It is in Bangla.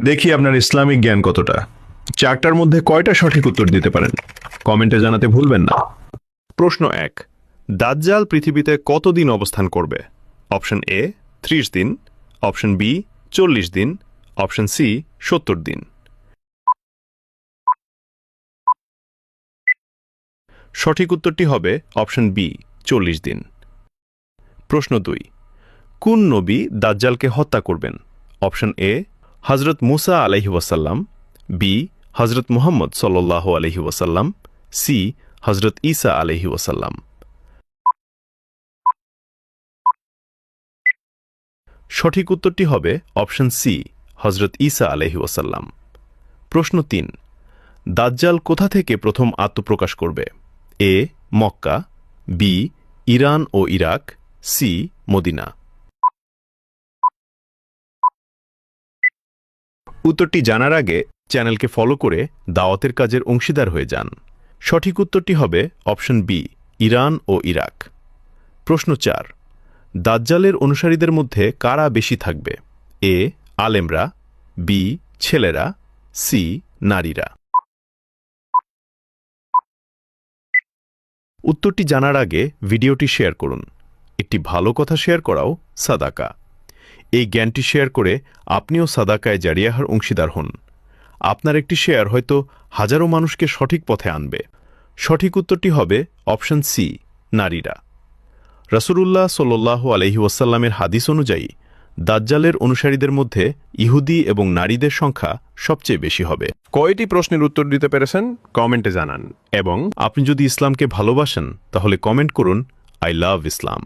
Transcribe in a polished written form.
দেখি আপনার ইসলামিক জ্ঞান কতটা। চারটার মধ্যে কয়টা সঠিক উত্তর দিতে পারেন কমেন্টে জানাতে ভুলবেন না। প্রশ্ন 1, দাজ্জাল পৃথিবীতে কতদিন অবস্থান করবে? অপশন এ 30 দিন, অপশন বি 40 দিন, অপশন সি 70 দিন। সঠিক উত্তরটি হবে অপশন বি 40 দিন। প্রশ্ন 2, কোন নবী দাজ্জালকে হত্যা করবেন? অপশন এ হযরত মুসা আলাইহি ওয়াসাল্লাম, বি হযরত মুহাম্মদ সাল্লাল্লাহু আলাইহি ওয়াসাল্লাম, সি হযরত ঈসা আলাইহি ওয়াসাল্লাম। সঠিক উত্তরটি হবে অপশন সি হযরত ঈসা আলাইহি ওয়াসাল্লাম। প্রশ্ন 3, দাজ্জাল কোথা থেকে প্রথম আত্মপ্রকাশ করবে? এ মক্কা, বি ইরান ও ইরাক, সি মদিনা। উত্তরটি জানার আগে চ্যানেলকে ফলো করে দাওয়াতের কাজের অংশীদার হয়ে যান। সঠিক উত্তরটি হবে অপশন বি ইরান ও ইরাক। প্রশ্ন 4, দাজ্জালের অনুসারীদের মধ্যে কারা বেশি থাকবে? এ আলেমরা, বি ছেলেরা, সি নারীরা। উত্তরটি জানার আগে ভিডিওটি শেয়ার করুন। একটি ভালো কথা শেয়ার করাও সাদাকা। এই জ্ঞানটি শেয়ার করে আপনিও সাদাকায় জারিয়াহার অংশীদার হন। আপনার একটি শেয়ার হয়তো হাজারো মানুষকে সঠিক পথে আনবে। সঠিক উত্তরটি হবে অপশন সি নারীরা। রাসূলুল্লাহ সাল্লাল্লাহু আলাইহি ওয়াসাল্লামের হাদিস অনুযায়ী দাজ্জালের অনুসারীদের মধ্যে ইহুদি এবং নারীদের সংখ্যা সবচেয়ে বেশি হবে। কয়টি প্রশ্নের উত্তর দিতে পেরেছেন কমেন্টে জানান। এবং আপনি যদি ইসলামকে ভালোবাসেন তাহলে কমেন্ট করুন আই লাভ ইসলাম।